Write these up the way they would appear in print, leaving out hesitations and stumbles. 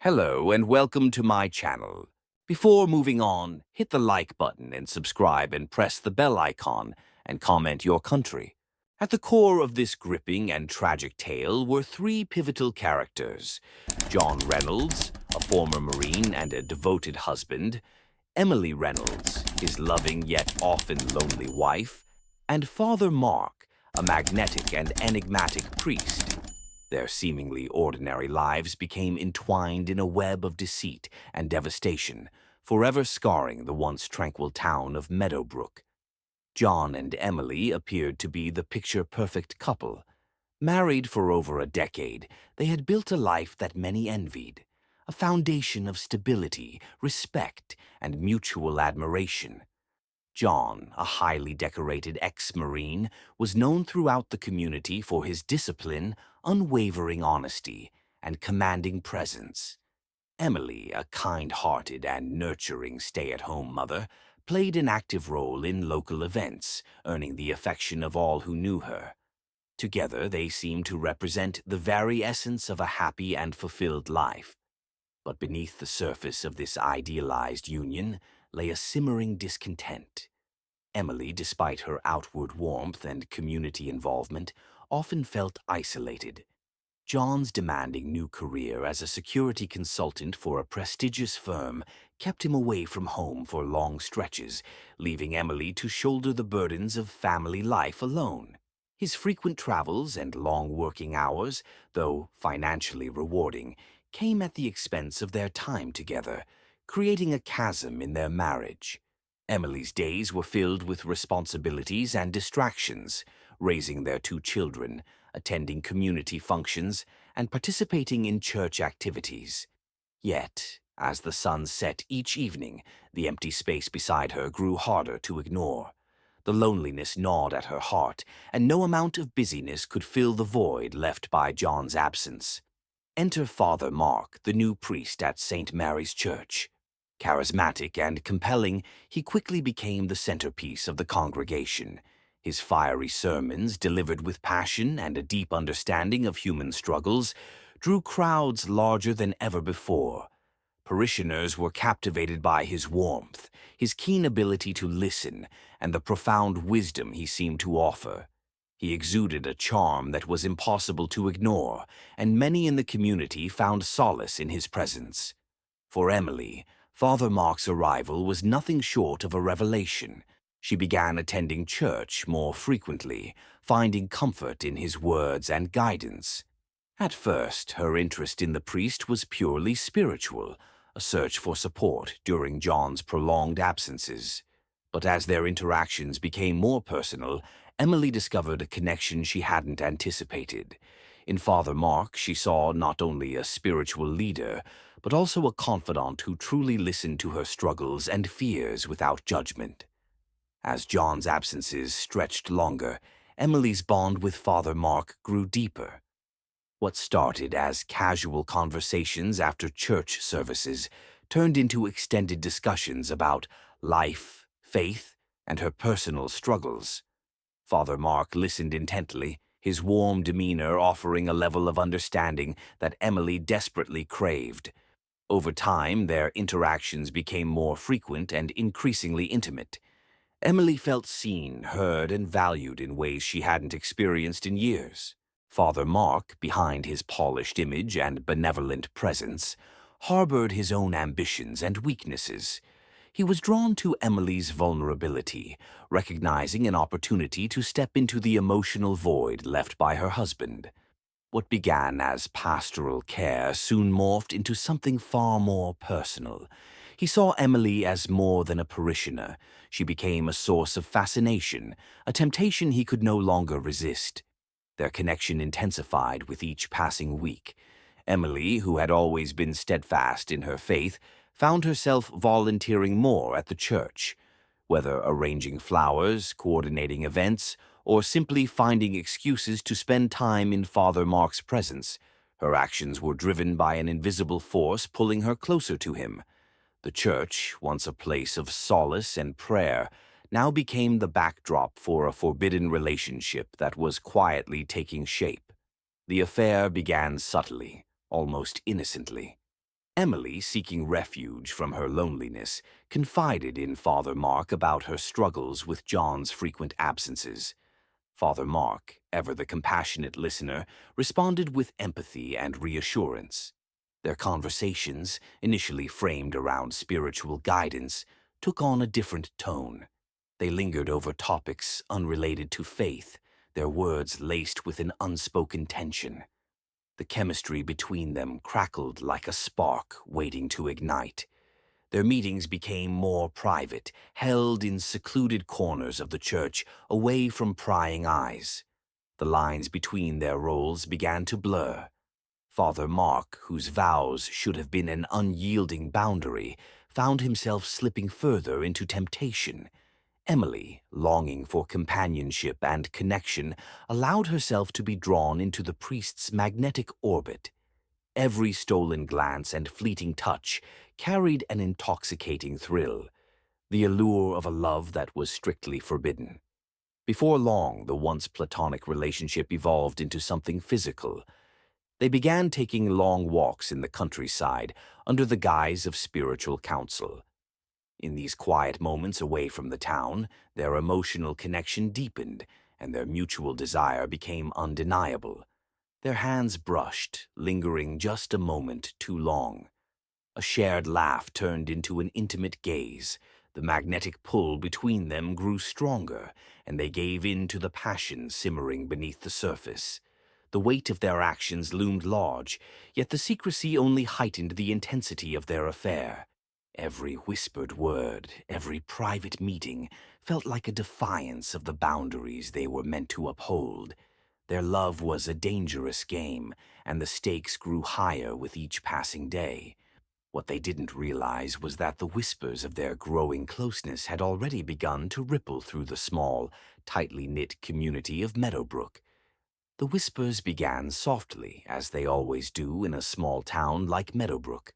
Hello and welcome to my channel. Before moving on, hit the like button and subscribe and press the bell icon and comment your country. At the core of this gripping and tragic tale were three pivotal characters: John Reynolds, a former Marine and a devoted husband; Emily Reynolds, his loving yet often lonely wife; and Father Mark, a magnetic and enigmatic priest. Their seemingly ordinary lives became entwined in a web of deceit and devastation, forever scarring the once tranquil town of Meadowbrook. John and Emily appeared to be the picture-perfect couple. Married for over a decade, they had built a life that many envied, a foundation of stability, respect, and mutual admiration. John, a highly decorated ex-Marine, was known throughout the community for his discipline, unwavering honesty, and commanding presence. Emily, a kind-hearted and nurturing stay-at-home mother, played an active role in local events, earning the affection of all who knew her. Together, they seemed to represent the very essence of a happy and fulfilled life. But beneath the surface of this idealized union lay a simmering discontent. Emily, despite her outward warmth and community involvement, often felt isolated. John's demanding new career as a security consultant for a prestigious firm kept him away from home for long stretches, leaving Emily to shoulder the burdens of family life alone. His frequent travels and long working hours, though financially rewarding, came at the expense of their time together, creating a chasm in their marriage. Emily's days were filled with responsibilities and distractions, raising their two children, attending community functions, and participating in church activities. Yet, as the sun set each evening, the empty space beside her grew harder to ignore. The loneliness gnawed at her heart, and no amount of busyness could fill the void left by John's absence. Enter Father Mark, the new priest at St. Mary's Church. Charismatic and compelling, he quickly became the centerpiece of the congregation. His fiery sermons, delivered with passion and a deep understanding of human struggles, drew crowds larger than ever before. Parishioners were captivated by his warmth, his keen ability to listen, and the profound wisdom he seemed to offer. He exuded a charm that was impossible to ignore, and many in the community found solace in his presence. For Emily, Father Mark's arrival was nothing short of a revelation. She began attending church more frequently, finding comfort in his words and guidance. At first, her interest in the priest was purely spiritual, a search for support during John's prolonged absences. But as their interactions became more personal, Emily discovered a connection she hadn't anticipated. In Father Mark, she saw not only a spiritual leader, but also a confidant who truly listened to her struggles and fears without judgment. As John's absences stretched longer, Emily's bond with Father Mark grew deeper. What started as casual conversations after church services turned into extended discussions about life, faith, and her personal struggles. Father Mark listened intently, his warm demeanor offering a level of understanding that Emily desperately craved. Over time, their interactions became more frequent and increasingly intimate. Emily felt seen, heard, and valued in ways she hadn't experienced in years. Father Mark, behind his polished image and benevolent presence, harbored his own ambitions and weaknesses. He was drawn to Emily's vulnerability, recognizing an opportunity to step into the emotional void left by her husband. What began as pastoral care soon morphed into something far more personal. He saw Emily as more than a parishioner. She became a source of fascination, a temptation he could no longer resist. Their connection intensified with each passing week. Emily, who had always been steadfast in her faith, found herself volunteering more at the church. Whether arranging flowers, coordinating events, or simply finding excuses to spend time in Father Mark's presence, her actions were driven by an invisible force pulling her closer to him. The church, once a place of solace and prayer, now became the backdrop for a forbidden relationship that was quietly taking shape. The affair began subtly, almost innocently. Emily, seeking refuge from her loneliness, confided in Father Mark about her struggles with John's frequent absences. Father Mark, ever the compassionate listener, responded with empathy and reassurance. Their conversations, initially framed around spiritual guidance, took on a different tone. They lingered over topics unrelated to faith, their words laced with an unspoken tension. The chemistry between them crackled like a spark waiting to ignite. Their meetings became more private, held in secluded corners of the church, away from prying eyes. The lines between their roles began to blur. Father Mark, whose vows should have been an unyielding boundary, found himself slipping further into temptation. Emily, longing for companionship and connection, allowed herself to be drawn into the priest's magnetic orbit. Every stolen glance and fleeting touch carried an intoxicating thrill, the allure of a love that was strictly forbidden. Before long, the once platonic relationship evolved into something physical. They began taking long walks in the countryside under the guise of spiritual counsel. In these quiet moments away from the town, their emotional connection deepened, and their mutual desire became undeniable. Their hands brushed, lingering just a moment too long. A shared laugh turned into an intimate gaze. The magnetic pull between them grew stronger, and they gave in to the passion simmering beneath the surface. The weight of their actions loomed large, yet the secrecy only heightened the intensity of their affair. Every whispered word, every private meeting, felt like a defiance of the boundaries they were meant to uphold. Their love was a dangerous game, and the stakes grew higher with each passing day. What they didn't realize was that the whispers of their growing closeness had already begun to ripple through the small, tightly knit community of Meadowbrook. The whispers began softly, as they always do in a small town like Meadowbrook.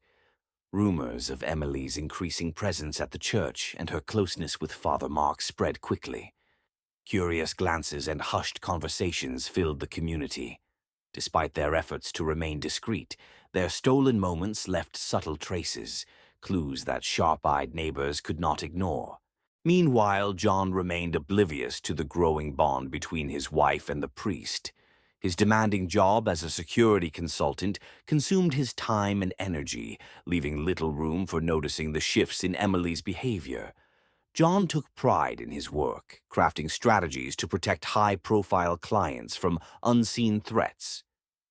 Rumors of Emily's increasing presence at the church and her closeness with Father Mark spread quickly. Curious glances and hushed conversations filled the community. Despite their efforts to remain discreet, their stolen moments left subtle traces, clues that sharp-eyed neighbors could not ignore. Meanwhile, John remained oblivious to the growing bond between his wife and the priest. His demanding job as a security consultant consumed his time and energy, leaving little room for noticing the shifts in Emily's behavior. John took pride in his work, crafting strategies to protect high-profile clients from unseen threats.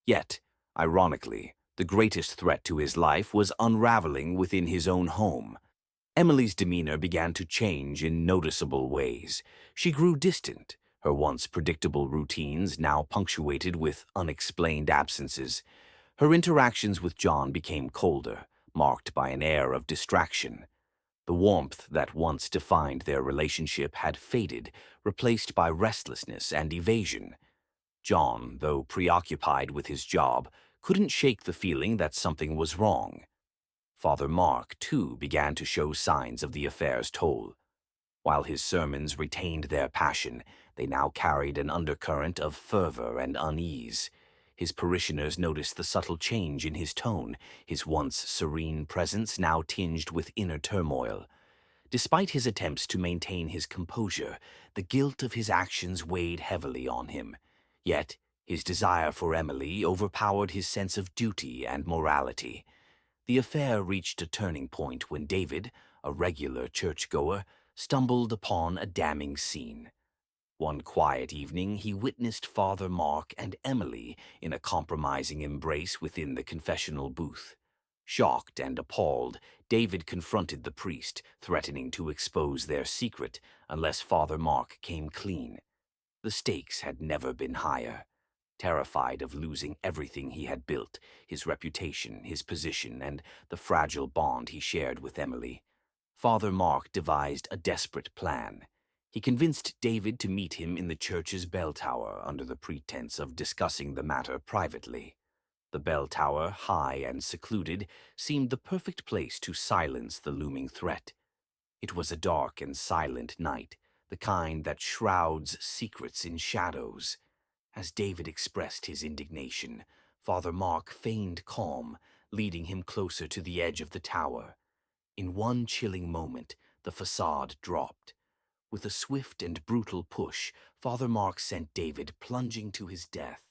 Yet, ironically, the greatest threat to his life was unraveling within his own home. Emily's demeanor began to change in noticeable ways. She grew distant, her once predictable routines now punctuated with unexplained absences. Her interactions with John became colder, marked by an air of distraction. The warmth that once defined their relationship had faded, replaced by restlessness and evasion. John, though preoccupied with his job, couldn't shake the feeling that something was wrong. Father Mark, too, began to show signs of the affair's toll. While his sermons retained their passion, they now carried an undercurrent of fervor and unease. His parishioners noticed the subtle change in his tone, his once serene presence now tinged with inner turmoil. Despite his attempts to maintain his composure, the guilt of his actions weighed heavily on him. Yet, his desire for Emily overpowered his sense of duty and morality. The affair reached a turning point when David, a regular churchgoer, stumbled upon a damning scene. One quiet evening, he witnessed Father Mark and Emily in a compromising embrace within the confessional booth. Shocked and appalled, David confronted the priest, threatening to expose their secret unless Father Mark came clean. The stakes had never been higher. Terrified of losing everything he had built, his reputation, his position, and the fragile bond he shared with Emily, Father Mark devised a desperate plan. He convinced David to meet him in the church's bell tower under the pretense of discussing the matter privately. The bell tower, high and secluded, seemed the perfect place to silence the looming threat. It was a dark and silent night, the kind that shrouds secrets in shadows. As David expressed his indignation, Father Mark feigned calm, leading him closer to the edge of the tower. In one chilling moment, the facade dropped. With a swift and brutal push, Father Mark sent David plunging to his death.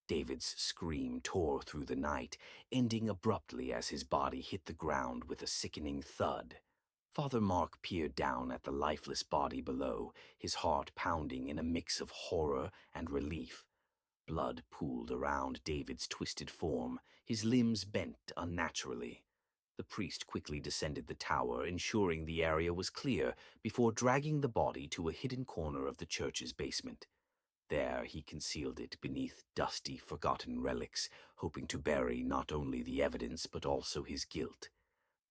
David's scream tore through the night, ending abruptly as his body hit the ground with a sickening thud. Father Mark peered down at the lifeless body below, his heart pounding in a mix of horror and relief. Blood pooled around David's twisted form, his limbs bent unnaturally. The priest quickly descended the tower, ensuring the area was clear before dragging the body to a hidden corner of the church's basement. There he concealed it beneath dusty, forgotten relics, hoping to bury not only the evidence but also his guilt.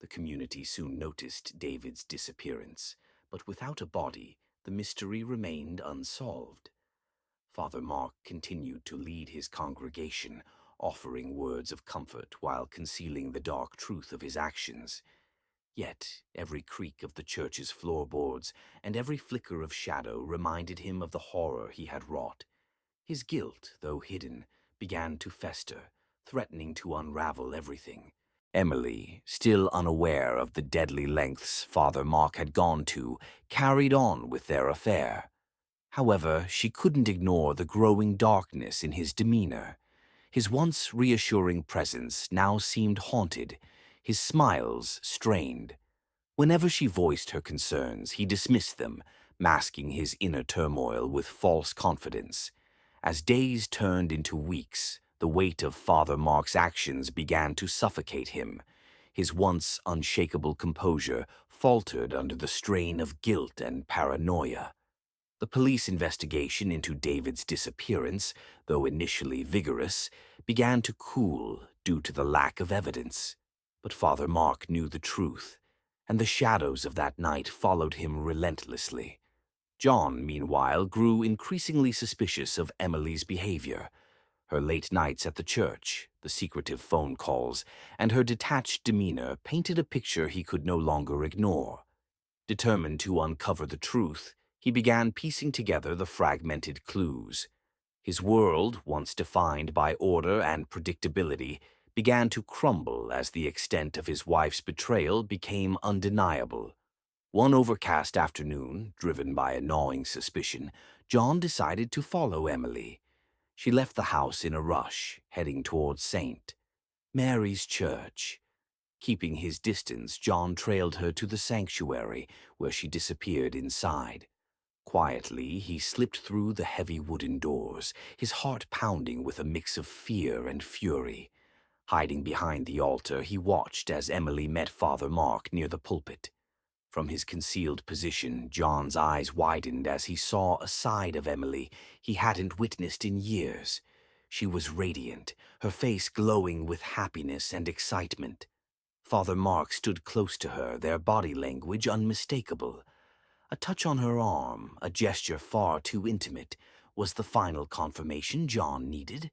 The community soon noticed David's disappearance, but without a body, the mystery remained unsolved. Father Mark continued to lead his congregation, offering words of comfort while concealing the dark truth of his actions. Yet every creak of the church's floorboards and every flicker of shadow reminded him of the horror he had wrought. His guilt, though hidden, began to fester, threatening to unravel everything. Emily, still unaware of the deadly lengths Father Mark had gone to, carried on with their affair. However, she couldn't ignore the growing darkness in his demeanor. His once reassuring presence now seemed haunted, his smiles strained. Whenever she voiced her concerns, he dismissed them, masking his inner turmoil with false confidence. As days turned into weeks, the weight of Father Mark's actions began to suffocate him. His once unshakable composure faltered under the strain of guilt and paranoia. The police investigation into David's disappearance, though initially vigorous, began to cool due to the lack of evidence. But Father Mark knew the truth, and the shadows of that night followed him relentlessly. John, meanwhile, grew increasingly suspicious of Emily's behavior. Her late nights at the church, the secretive phone calls, and her detached demeanor painted a picture he could no longer ignore. Determined to uncover the truth, he began piecing together the fragmented clues. His world, once defined by order and predictability, began to crumble as the extent of his wife's betrayal became undeniable. One overcast afternoon, driven by a gnawing suspicion, John decided to follow Emily. She left the house in a rush, heading towards St. Mary's Church. Keeping his distance, John trailed her to the sanctuary, where she disappeared inside. Quietly, he slipped through the heavy wooden doors, his heart pounding with a mix of fear and fury. Hiding behind the altar, he watched as Emily met Father Mark near the pulpit. From his concealed position, John's eyes widened as he saw a side of Emily he hadn't witnessed in years. She was radiant, her face glowing with happiness and excitement. Father Mark stood close to her, their body language unmistakable. A touch on her arm, a gesture far too intimate, was the final confirmation John needed.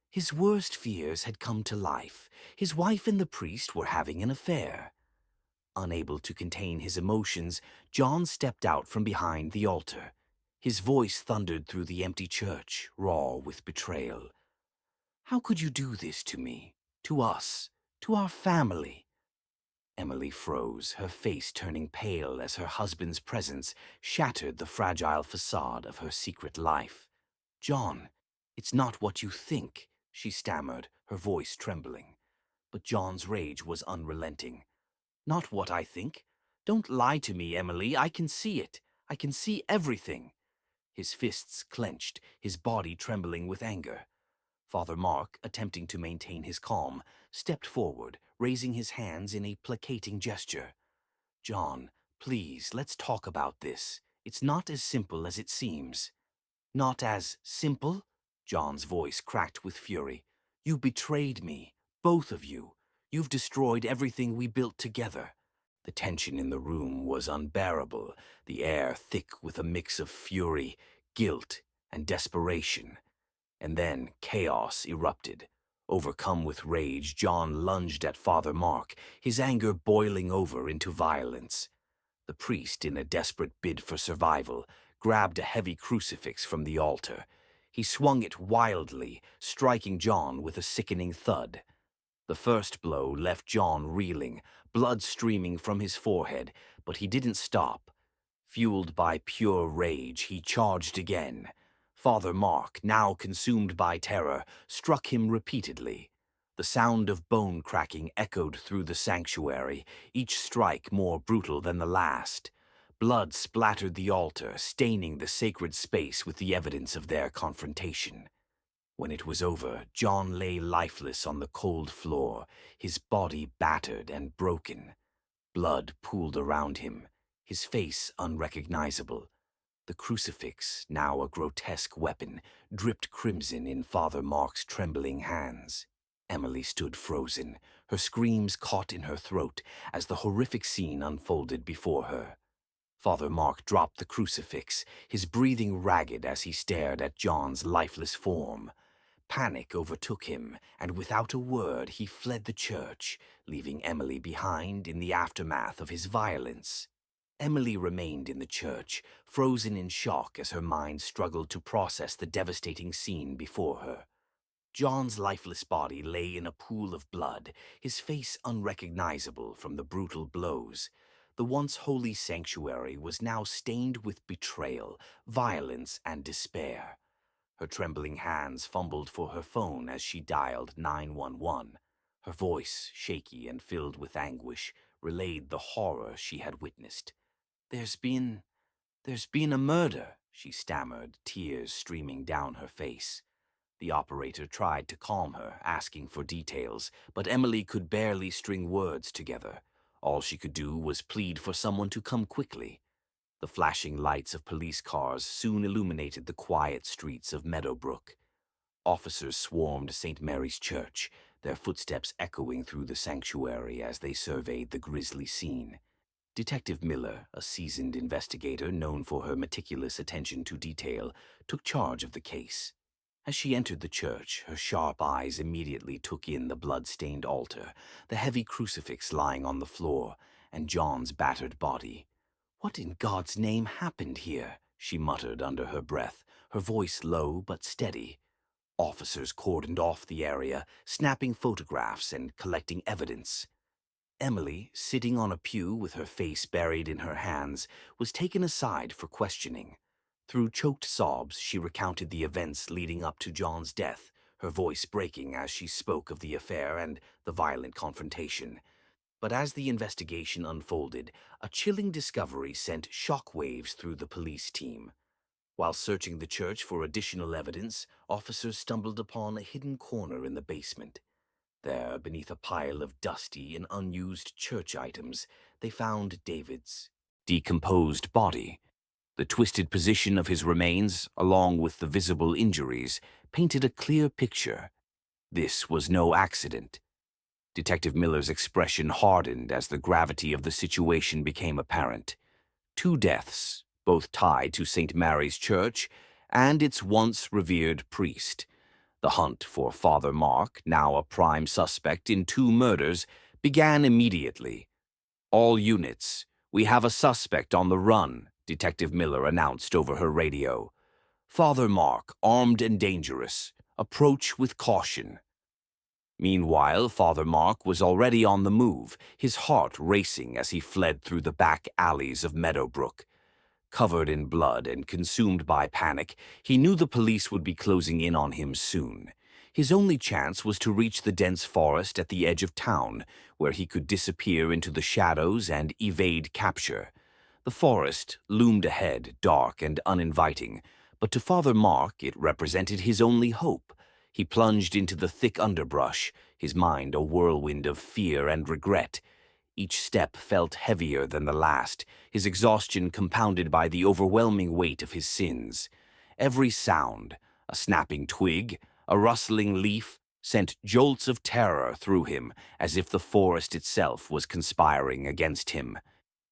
His worst fears had come to life. His wife and the priest were having an affair. Unable to contain his emotions, John stepped out from behind the altar. His voice thundered through the empty church, raw with betrayal. "How could you do this to me? To us? To our family?" Emily froze, her face turning pale as her husband's presence shattered the fragile facade of her secret life. "John, it's not what you think," she stammered, her voice trembling. But John's rage was unrelenting. "Not what I think. Don't lie to me, Emily. I can see it. I can see everything." His fists clenched, his body trembling with anger. Father Mark, attempting to maintain his calm, stepped forward, raising his hands in a placating gesture. "John, please, let's talk about this. It's not as simple as it seems." "Not as simple?" John's voice cracked with fury. "You betrayed me, both of you. You've destroyed everything we built together." The tension in the room was unbearable, the air thick with a mix of fury, guilt, and desperation. And then chaos erupted. Overcome with rage, John lunged at Father Mark, his anger boiling over into violence. The priest, in a desperate bid for survival, grabbed a heavy crucifix from the altar. He swung it wildly, striking John with a sickening thud. The first blow left John reeling, blood streaming from his forehead, but he didn't stop. Fueled by pure rage, he charged again. Father Mark, now consumed by terror, struck him repeatedly. The sound of bone cracking echoed through the sanctuary, each strike more brutal than the last. Blood splattered the altar, staining the sacred space with the evidence of their confrontation. When it was over, John lay lifeless on the cold floor, his body battered and broken. Blood pooled around him, his face unrecognizable. The crucifix, now a grotesque weapon, dripped crimson in Father Mark's trembling hands. Emily stood frozen, her screams caught in her throat as the horrific scene unfolded before her. Father Mark dropped the crucifix, his breathing ragged as he stared at John's lifeless form. Panic overtook him, and without a word he fled the church, leaving Emily behind in the aftermath of his violence. Emily remained in the church, frozen in shock as her mind struggled to process the devastating scene before her. John's lifeless body lay in a pool of blood, his face unrecognizable from the brutal blows. The once holy sanctuary was now stained with betrayal, violence, and despair. Her trembling hands fumbled for her phone as she dialed 911. Her voice, shaky and filled with anguish, relayed the horror she had witnessed. There's been a murder," she stammered, tears streaming down her face. The operator tried to calm her, asking for details, but Emily could barely string words together. All she could do was plead for someone to come quickly. The flashing lights of police cars soon illuminated the quiet streets of Meadowbrook. Officers swarmed St. Mary's Church, their footsteps echoing through the sanctuary as they surveyed the grisly scene. Detective Miller, a seasoned investigator known for her meticulous attention to detail, took charge of the case. As she entered the church, her sharp eyes immediately took in the blood-stained altar, the heavy crucifix lying on the floor, and John's battered body. "What in God's name happened here?" she muttered under her breath, her voice low but steady. Officers cordoned off the area, snapping photographs and collecting evidence. Emily, sitting on a pew with her face buried in her hands, was taken aside for questioning. Through choked sobs, she recounted the events leading up to John's death, her voice breaking as she spoke of the affair and the violent confrontation. But as the investigation unfolded, a chilling discovery sent shockwaves through the police team. While searching the church for additional evidence, officers stumbled upon a hidden corner in the basement. There, beneath a pile of dusty and unused church items, they found David's decomposed body. The twisted position of his remains, along with the visible injuries, painted a clear picture. This was no accident. Detective Miller's expression hardened as the gravity of the situation became apparent. Two deaths, both tied to St. Mary's Church and its once revered priest. The hunt for Father Mark, now a prime suspect in two murders, began immediately. "All units, we have a suspect on the run," Detective Miller announced over her radio. "Father Mark, armed and dangerous. Approach with caution." Meanwhile, Father Mark was already on the move, his heart racing as he fled through the back alleys of Meadowbrook. Covered in blood and consumed by panic, he knew the police would be closing in on him soon. His only chance was to reach the dense forest at the edge of town, where he could disappear into the shadows and evade capture. The forest loomed ahead, dark and uninviting, but to Father Mark it represented his only hope. He plunged into the thick underbrush, his mind a whirlwind of fear and regret. Each step felt heavier than the last, his exhaustion compounded by the overwhelming weight of his sins. Every sound, a snapping twig, a rustling leaf, sent jolts of terror through him, as if the forest itself was conspiring against him.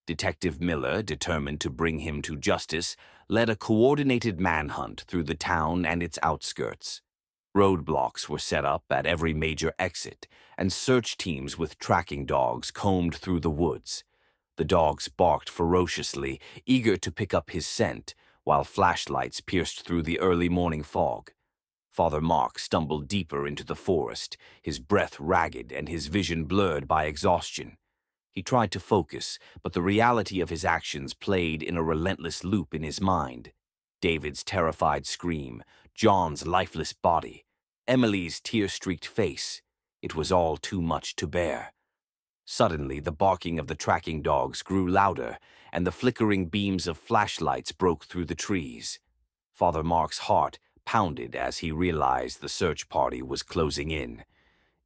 Detective Miller, determined to bring him to justice, led a coordinated manhunt through the town and its outskirts. Roadblocks were set up at every major exit, and search teams with tracking dogs combed through the woods. The dogs barked ferociously, eager to pick up his scent, while flashlights pierced through the early morning fog. Father Mark stumbled deeper into the forest, his breath ragged and his vision blurred by exhaustion. He tried to focus, but the reality of his actions played in a relentless loop in his mind. David's terrified scream, John's lifeless body, Emily's tear-streaked face. It was all too much to bear. Suddenly, the barking of the tracking dogs grew louder, and the flickering beams of flashlights broke through the trees. Father Mark's heart pounded as he realized the search party was closing in.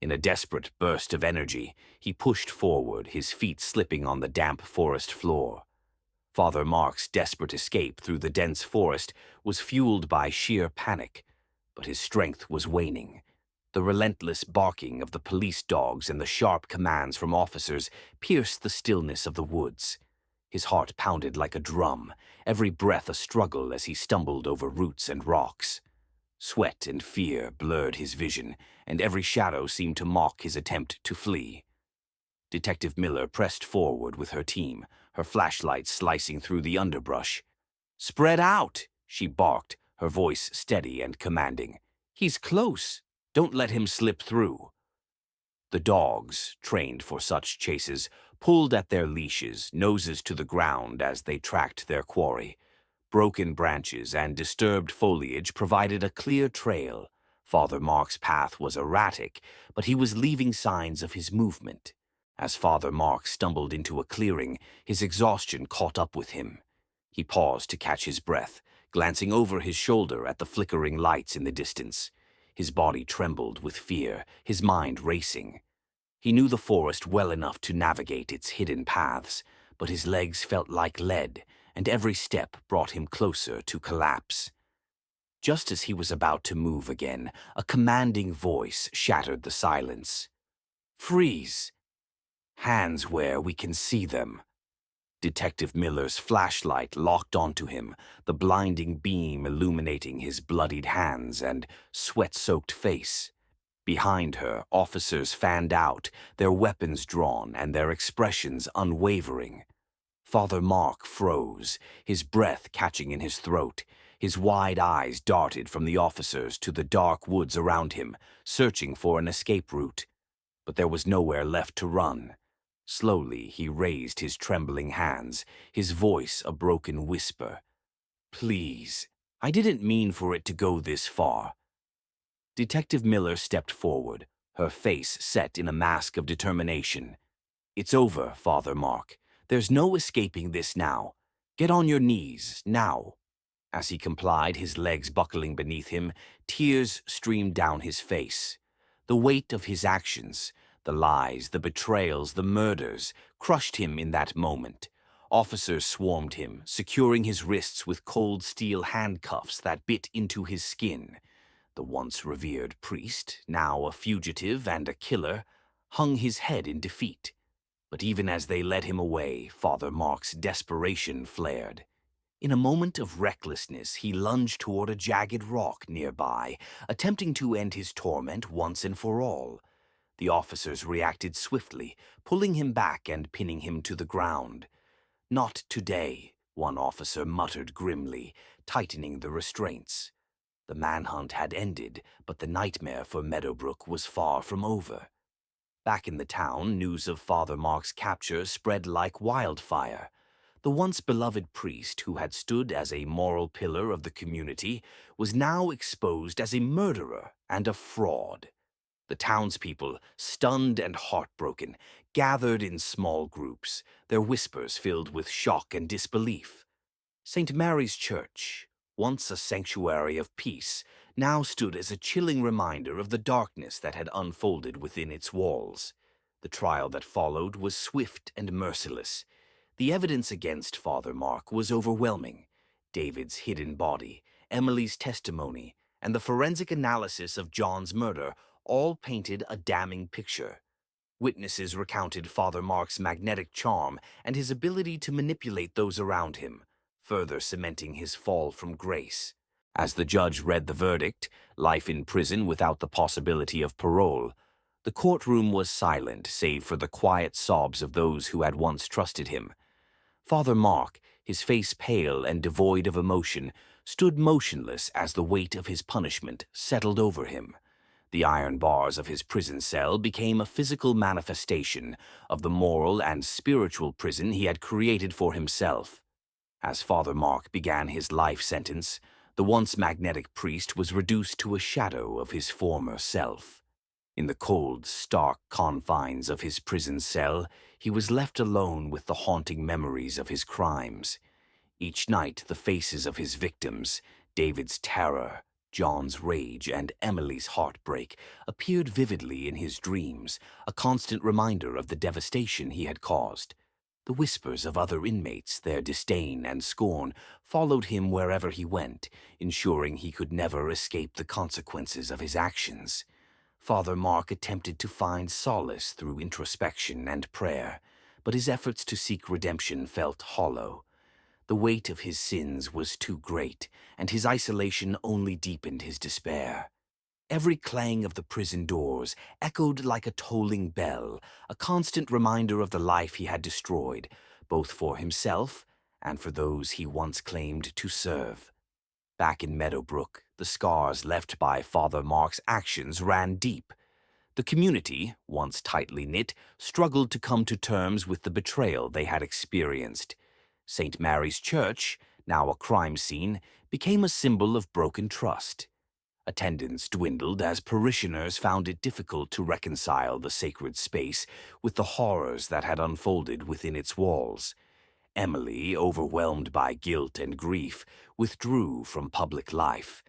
In a desperate burst of energy, he pushed forward, his feet slipping on the damp forest floor. Father Mark's desperate escape through the dense forest was fueled by sheer panic, but his strength was waning. The relentless barking of the police dogs and the sharp commands from officers pierced the stillness of the woods. His heart pounded like a drum, every breath a struggle as he stumbled over roots and rocks. Sweat and fear blurred his vision, and every shadow seemed to mock his attempt to flee. Detective Miller pressed forward with her team, her flashlight slicing through the underbrush. "Spread out!" she barked, her voice steady and commanding. "He's close. Don't let him slip through." The dogs, trained for such chases, pulled at their leashes, noses to the ground as they tracked their quarry. Broken branches and disturbed foliage provided a clear trail. Father Mark's path was erratic, but he was leaving signs of his movement. As Father Mark stumbled into a clearing, his exhaustion caught up with him. He paused to catch his breath, glancing over his shoulder at the flickering lights in the distance. His body trembled with fear, his mind racing. He knew the forest well enough to navigate its hidden paths, but his legs felt like lead, and every step brought him closer to collapse. Just as he was about to move again, a commanding voice shattered the silence. "Freeze! Hands where we can see them." Detective Miller's flashlight locked onto him, the blinding beam illuminating his bloodied hands and sweat-soaked face. Behind her, officers fanned out, their weapons drawn and their expressions unwavering. Father Mark froze, his breath catching in his throat. His wide eyes darted from the officers to the dark woods around him, searching for an escape route. But there was nowhere left to run. Slowly, he raised his trembling hands, his voice a broken whisper. "Please, I didn't mean for it to go this far." Detective Miller stepped forward, her face set in a mask of determination. "It's over, Father Mark. There's no escaping this now. Get on your knees, now." As he complied, his legs buckling beneath him, tears streamed down his face. The weight of his actions, the lies, the betrayals, the murders, crushed him in that moment. Officers swarmed him, securing his wrists with cold steel handcuffs that bit into his skin. The once revered priest, now a fugitive and a killer, hung his head in defeat. But even as they led him away, Father Mark's desperation flared. In a moment of recklessness, he lunged toward a jagged rock nearby, attempting to end his torment once and for all. The officers reacted swiftly, pulling him back and pinning him to the ground. "Not today," one officer muttered grimly, tightening the restraints. The manhunt had ended, but the nightmare for Meadowbrook was far from over. Back in the town, news of Father Mark's capture spread like wildfire. The once beloved priest, who had stood as a moral pillar of the community, was now exposed as a murderer and a fraud. The townspeople, stunned and heartbroken, gathered in small groups, their whispers filled with shock and disbelief. St. Mary's Church, once a sanctuary of peace, now stood as a chilling reminder of the darkness that had unfolded within its walls. The trial that followed was swift and merciless. The evidence against Father Mark was overwhelming. David's hidden body, Emily's testimony, and the forensic analysis of John's murder all painted a damning picture. Witnesses recounted Father Mark's magnetic charm and his ability to manipulate those around him, further cementing his fall from grace. As the judge read the verdict, life in prison without the possibility of parole, the courtroom was silent save for the quiet sobs of those who had once trusted him. Father Mark, his face pale and devoid of emotion, stood motionless as the weight of his punishment settled over him. The iron bars of his prison cell became a physical manifestation of the moral and spiritual prison he had created for himself. As Father Mark began his life sentence, the once magnetic priest was reduced to a shadow of his former self. In the cold, stark confines of his prison cell, he was left alone with the haunting memories of his crimes. Each night, the faces of his victims, David's terror, John's rage, and Emily's heartbreak, appeared vividly in his dreams, a constant reminder of the devastation he had caused. The whispers of other inmates, their disdain and scorn, followed him wherever he went, ensuring he could never escape the consequences of his actions. Father Mark attempted to find solace through introspection and prayer, but his efforts to seek redemption felt hollow. The weight of his sins was too great, and his isolation only deepened his despair. Every clang of the prison doors echoed like a tolling bell, a constant reminder of the life he had destroyed, both for himself and for those he once claimed to serve. Back in Meadowbrook, the scars left by Father Mark's actions ran deep. The community, once tightly knit, struggled to come to terms with the betrayal they had experienced. St. Mary's Church, now a crime scene, became a symbol of broken trust. Attendance dwindled as parishioners found it difficult to reconcile the sacred space with the horrors that had unfolded within its walls. Emily, overwhelmed by guilt and grief, withdrew from public life.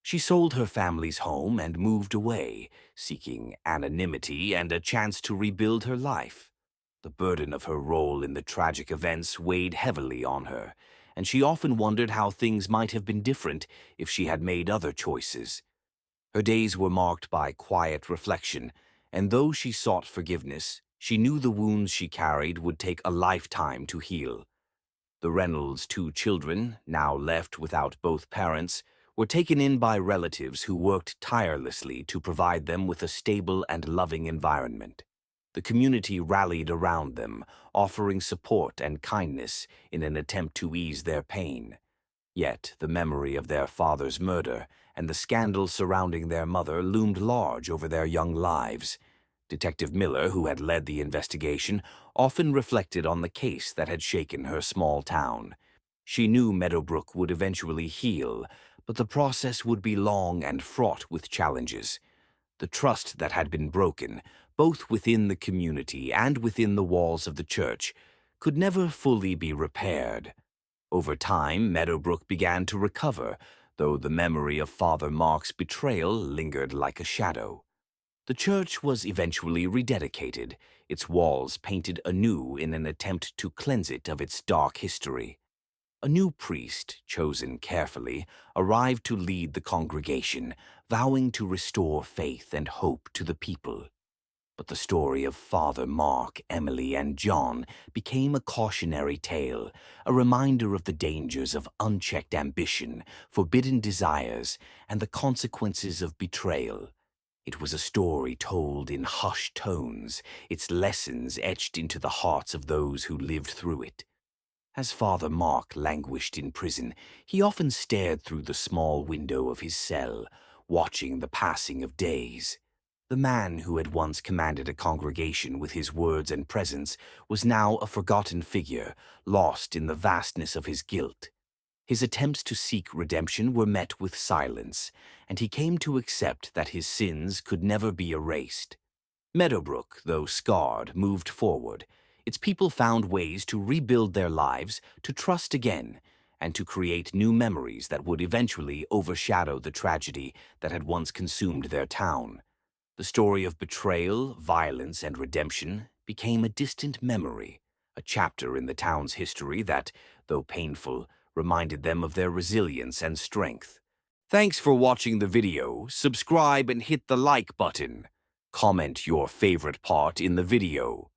She sold her family's home and moved away, seeking anonymity and a chance to rebuild her life. The burden of her role in the tragic events weighed heavily on her, and she often wondered how things might have been different if she had made other choices. Her days were marked by quiet reflection, and though she sought forgiveness, she knew the wounds she carried would take a lifetime to heal. The Reynolds' 2 children, now left without both parents, were taken in by relatives who worked tirelessly to provide them with a stable and loving environment. The community rallied around them, offering support and kindness in an attempt to ease their pain. Yet the memory of their father's murder and the scandal surrounding their mother loomed large over their young lives. Detective Miller, who had led the investigation, often reflected on the case that had shaken her small town. She knew Meadowbrook would eventually heal, but the process would be long and fraught with challenges. The trust that had been broken, both within the community and within the walls of the church, could never fully be repaired. Over time, Meadowbrook began to recover, though the memory of Father Mark's betrayal lingered like a shadow. The church was eventually rededicated, its walls painted anew in an attempt to cleanse it of its dark history. A new priest, chosen carefully, arrived to lead the congregation, vowing to restore faith and hope to the people. But the story of Father Mark, Emily, and John became a cautionary tale, a reminder of the dangers of unchecked ambition, forbidden desires, and the consequences of betrayal. It was a story told in hushed tones, its lessons etched into the hearts of those who lived through it. As Father Mark languished in prison, he often stared through the small window of his cell, watching the passing of days. The man who had once commanded a congregation with his words and presence was now a forgotten figure, lost in the vastness of his guilt. His attempts to seek redemption were met with silence, and he came to accept that his sins could never be erased. Meadowbrook, though scarred, moved forward. Its people found ways to rebuild their lives, to trust again, and to create new memories that would eventually overshadow the tragedy that had once consumed their town. The story of betrayal, violence, and redemption became a distant memory, a chapter in the town's history that, though painful, reminded them of their resilience and strength. Thanks for watching the video. Subscribe and hit the like button. Comment your favorite part in the video.